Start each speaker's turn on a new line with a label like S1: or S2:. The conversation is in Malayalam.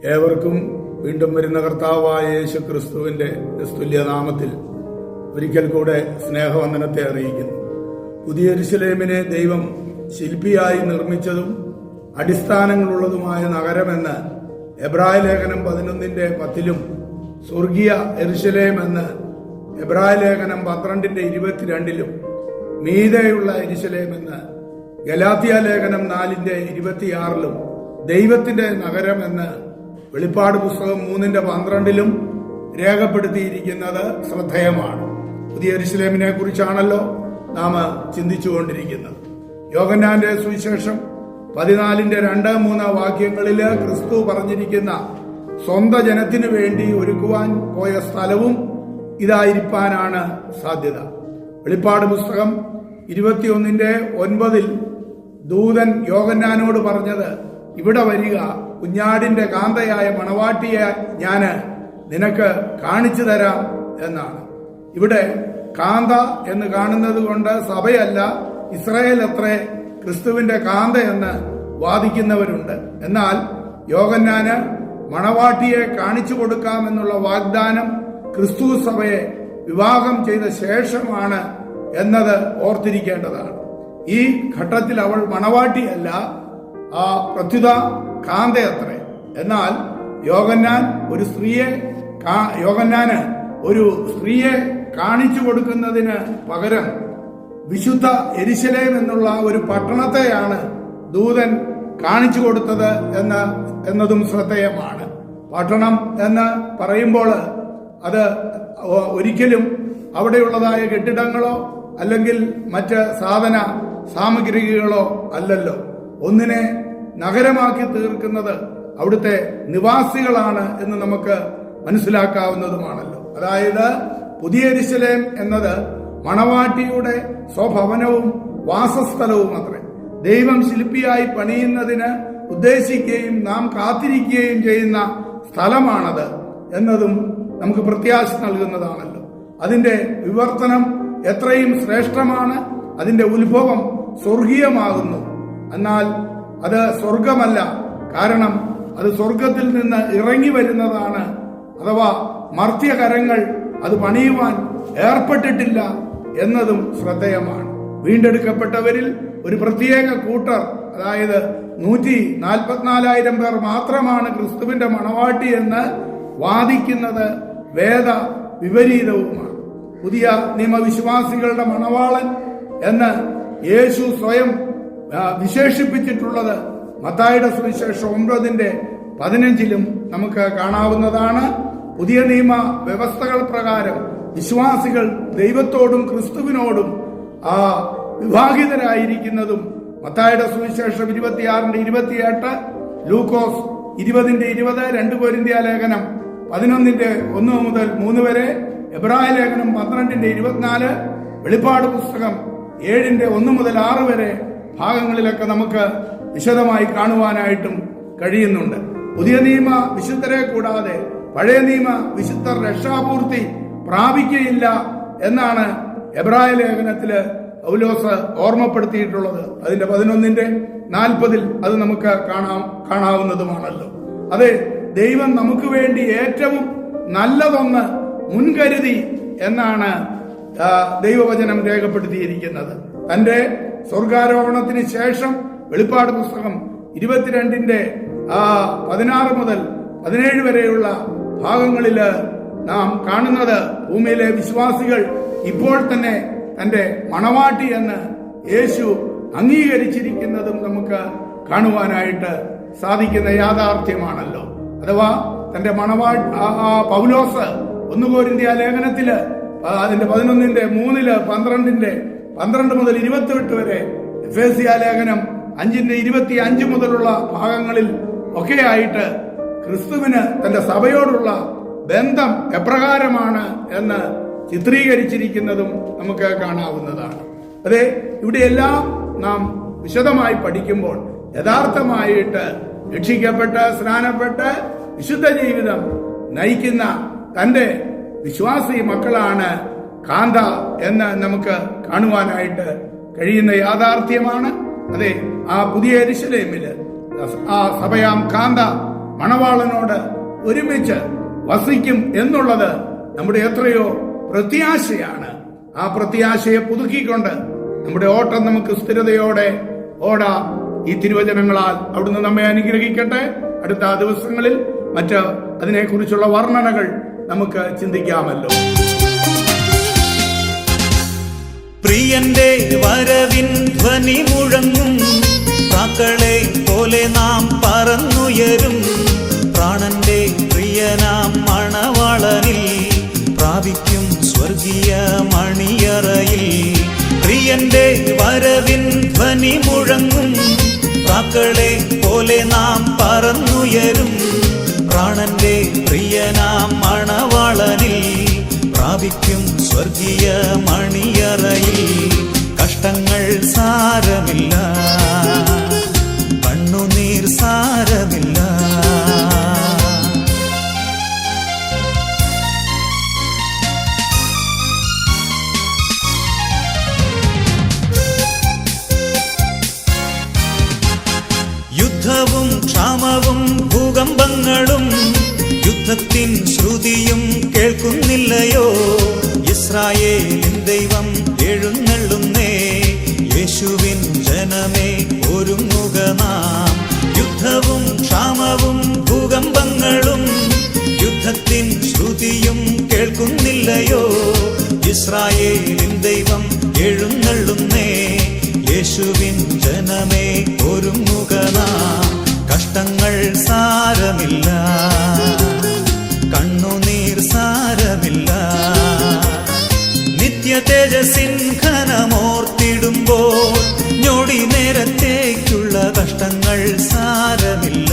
S1: ഏവർക്കും വീണ്ടും വരുന്ന കർത്താവായ യേശു ക്രിസ്തുവിന്റെ തുല്യനാമത്തിൽ ഒരിക്കൽ കൂടെ സ്നേഹവന്ദനത്തെ അറിയിക്കുന്നു. പുതിയ യെരൂശലേമിനെ ദൈവം ശില്പിയായി നിർമ്മിച്ചതും അടിസ്ഥാനങ്ങളുള്ളതുമായ നഗരമെന്ന് എബ്രായ ലേഖനം 11:10 സ്വർഗീയ യെരൂശലേം എന്ന് എബ്രായ ലേഖനം 12:22 മീതെയുള്ള യെരൂശലേം എന്ന് ഗലാത്യ ലേഖനം 4:26 ദൈവത്തിന്റെ നഗരം എന്ന് വെളിപ്പാട് പുസ്തകം 3:12 രേഖപ്പെടുത്തിയിരിക്കുന്നത് ശ്രദ്ധേയമാണ്. പുതിയ യെരൂശലേമിനെ കുറിച്ചാണല്ലോ നാം ചിന്തിച്ചുകൊണ്ടിരിക്കുന്നത്. യോഹന്നാന്റെ സുവിശേഷം 14:2-3 വാക്യങ്ങളിൽ ക്രിസ്തു പറഞ്ഞിരിക്കുന്ന സ്വന്തം ജനത്തിനു വേണ്ടി ഒരുക്കുവാൻ പോയ സ്ഥലവും ഇതായിരിക്കാനാണ് സാധ്യത. വെളിപ്പാട് പുസ്തകം 21:9 ദൂതൻ യോഹന്നാനോട് പറഞ്ഞത്, ഇവിടെ വരിക, കുഞ്ഞാടിന്റെ കാന്തയായ മണവാട്ടിയെ ഞാന് നിനക്ക് കാണിച്ചു തരാം എന്നാണ്. ഇവിടെ കാന്ത എന്ന് കാണുന്നത് കൊണ്ട് സഭയല്ല, ഇസ്രായേൽ അത്രേ ക്രിസ്തുവിന്റെ കാന്ത എന്ന് വാദിക്കുന്നവരുണ്ട്. എന്നാൽ യോഹന്നാന് മണവാട്ടിയെ കാണിച്ചു കൊടുക്കാമെന്നുള്ള വാഗ്ദാനം ക്രിസ്തു സഭയെ വിവാഹം ചെയ്ത ശേഷമാണ് എന്നത് ഓർത്തിരിക്കേണ്ടതാണ്. ഈ ഘട്ടത്തിൽ അവൾ മണവാട്ടിയല്ല, ആ പ്രത്യുത കാന്തയത്രേ. എന്നാൽ യോഹന്നാന് ഒരു സ്ത്രീയെ കാണിച്ചു കൊടുക്കുന്നതിന് പകരം വിശുദ്ധ യെരൂശലേം എന്നുള്ള ഒരു പട്ടണത്തെയാണ് ദൂതൻ കാണിച്ചു കൊടുത്തത് എന്നതും ശ്രദ്ധേയമാണ്. പട്ടണം എന്ന് പറയുമ്പോൾ അത് ഒരിക്കലും അവിടെയുള്ളതായ കെട്ടിടങ്ങളോ അല്ലെങ്കിൽ മറ്റ് സാധന സാമഗ്രികളോ അല്ലല്ലോ. ഒന്നിനെ നഗരമാക്കി തീർക്കുന്നത് അവിടുത്തെ നിവാസികളാണ് എന്ന് നമുക്ക് മനസ്സിലാക്കാവുന്നതുമാണല്ലോ. അതായത് പുതിയ യെരൂശലേം എന്നത് മണവാട്ടിയുടെ സ്വഭവനവും വാസസ്ഥലവും അത്രേ. ദൈവം ശില്പിയായി പണിയുന്നതിന് ഉദ്ദേശിക്കുകയും നാം കാത്തിരിക്കുകയും ചെയ്യുന്ന സ്ഥലമാണത് എന്നതും നമുക്ക് പ്രത്യാശ നൽകുന്നതാണല്ലോ. അതിന്റെ വിവർത്തനം എത്രയും ശ്രേഷ്ഠമാണ്. അതിന്റെ ഉത്ഭവം സ്വർഗീയമാകുന്നു. എന്നാൽ അത് സ്വർഗമല്ല, കാരണം അത് സ്വർഗത്തിൽ നിന്ന് ഇറങ്ങി വരുന്നതാണ്. അഥവാ മർത്യകരങ്ങൾ അത് പണിയുവാൻ ഏർപ്പെട്ടിട്ടില്ല എന്നതും ശ്രദ്ധേയമാണ്. വീണ്ടെടുക്കപ്പെട്ടവരിൽ ഒരു പ്രത്യേക കൂട്ടർ, അതായത് 144,000 പേർ മാത്രമാണ് ക്രിസ്തുവിന്റെ മണവാട്ടി എന്ന് വാദിക്കുന്നത് വേദ വിപരീതവുമാണ്. പുതിയ നിയമവിശ്വാസികളുടെ മണവാളൻ എന്ന് യേശു സ്വയം വിശേഷിപ്പിച്ചിട്ടുള്ളത് മത്തായിയുടെ സുവിശേഷം 9:15 നമുക്ക് കാണാവുന്നതാണ്. പുതിയ നിയമ വ്യവസ്ഥകൾ പ്രകാരം വിശ്വാസികൾ ദൈവത്തോടും ക്രിസ്തുവിനോടും വിവാഹിതരായിരിക്കുന്നതും മത്തായിയുടെ സുവിശേഷം 26:28, ലൂക്കോസ് 20:20, 2 കൊരിന്ത്യ ലേഖനം 11:1-3 വരെ, എബ്രായ ലേഖനം 12:24, വെളിപ്പാട് പുസ്തകം 7:1-6 വരെ ഭാഗങ്ങളിലൊക്കെ നമുക്ക് വിശദമായി കാണുവാനായിട്ടും കഴിയുന്നുണ്ട്. പുതിയ നിയമ വിശുദ്ധരെ കൂടാതെ പഴയ നിയമ വിശുദ്ധർ രക്ഷാപൂർത്തി പ്രാപിക്കുകയില്ല എന്നാണ് എബ്രായ ലേഖനത്തില് പൗലോസ് ഓർമ്മപ്പെടുത്തിയിട്ടുള്ളത്. അതിന്റെ 11:40 അത് നമുക്ക് കാണാവുന്നതുമാണല്ലോ. അതെ, ദൈവം നമുക്ക് വേണ്ടി ഏറ്റവും നല്ലതൊന്ന് മുൻകരുതി എന്നാണ് ദൈവവചനം രേഖപ്പെടുത്തിയിരിക്കുന്നത്. തന്റെ സ്വർഗാരോഹണത്തിന് ശേഷം വെളിപ്പാട് പുസ്തകം 22:16-17 വരെയുള്ള ഭാഗങ്ങളിൽ നാം കാണുന്നത് ഭൂമിയിലെ വിശ്വാസികൾ ഇപ്പോൾ തന്നെ തന്റെ മണവാട്ടി എന്ന് യേശു അംഗീകരിച്ചിരിക്കുന്നതും നമുക്ക് കാണുവാനായിട്ട് സാധിക്കുന്ന യാഥാർത്ഥ്യമാണല്ലോ. അഥവാ തന്റെ പൗലോസ് 1 കൊരിന്ത്യ ലേഖനത്തില് അതിന്റെ 11:3, 12 വരെ, എഫേസ്യ ലേഖനം 5:25 മുതലുള്ള ഭാഗങ്ങളിൽ ഒക്കെയായിട്ട് ക്രിസ്തുവിന് തന്റെ സഭയോടുള്ള ബന്ധം എപ്രകാരമാണ് എന്ന് ചിത്രീകരിച്ചിരിക്കുന്നതും നമുക്ക് കാണാവുന്നതാണ്. അതെ, ഇവിടെയെല്ലാം നാം വിശദമായി പഠിക്കുമ്പോൾ യഥാർത്ഥമായിട്ട് രക്ഷിക്കപ്പെട്ട് സ്നാനപ്പെട്ട് വിശുദ്ധ ജീവിതം നയിക്കുന്ന തന്റെ വിശ്വാസി മക്കളാണ് കാന്ത എന്ന് നമുക്ക് കാണുവാനായിട്ട് കഴിയുന്ന യാഥാർത്ഥ്യമാണ്. അതെ, ആ പുതിയ യെരൂശലേമില് ആ സഭയാം കാന്ത മണവാളനോട് ഒരുമിച്ച് വസിക്കും എന്നുള്ളത് നമ്മുടെ എത്രയോ പ്രത്യാശയാണ്. ആ പ്രത്യാശയെ പുതുക്കിക്കൊണ്ട് നമ്മുടെ ഓട്ടം നമുക്ക് സ്ഥിരതയോടെ ഓടാം. ഈ തിരുവചനങ്ങളാൽ അവിടുന്ന് നമ്മെ അനുഗ്രഹിക്കട്ടെ. അടുത്ത ദിവസങ്ങളിൽ മറ്റ് അതിനെക്കുറിച്ചുള്ള വർണ്ണനകൾ നമുക്ക് ചിന്തിക്കാമല്ലോ.
S2: പ്രിയന്റെ വരവിൻ ധ്വനി മുഴങ്ങും, പ്രാക്കളെ പോലെ നാം പറന്നുയരും. പ്രാണന്റെ പ്രിയനാം മണവാളനിൽ പ്രാപിക്കും സ്വർഗീയ മണിയറയിൽ. പ്രിയന്റെ വരവിൻ ധ്വനി മുഴങ്ങും, പ്രാക്കളെ പോലെ നാം പറന്നുയരും. പ്രാണന്റെ പ്രിയനാം മണവാളനിൽ പ്രാപിക്കും സ്വർഗീയ മണിയറയിൽ. കഷ്ടങ്ങൾ സാരമില്ല, കണ്ണുനീർ സാരമില്ല. യുദ്ധവും ക്ഷാമവും ഭൂകമ്പങ്ങളും യുദ്ധത്തിൻ ശ്രുതിയും കേൾക്കുന്നില്ലയോ? ഇസ്രായേലിൻ ദൈവം എഴുന്നള്ളുന്നേ. യേശുവിൻ ജനമേ ഒരുങ്ങുക നാം. യുദ്ധവും ക്ഷാമവും ഭൂകമ്പങ്ങളും യുദ്ധത്തിൻ ശ്രുതിയും കേൾക്കുന്നില്ലയോ? ഇസ്രായേലിൻ ദൈവം എഴുന്നള്ളുന്നേ. യേശുവിൻ ജനമേ ഒരുങ്ങുക നാം. കഷ്ടങ്ങൾ സാരമില്ല, കണ്ണുനീർ സാരമില്ല. നിത്യ തേജസ്സിൻ ഘനമോർത്തിടുമ്പോൾ ഞൊടി നേരത്തേക്കുള്ള കഷ്ടങ്ങൾ സാരമില്ല.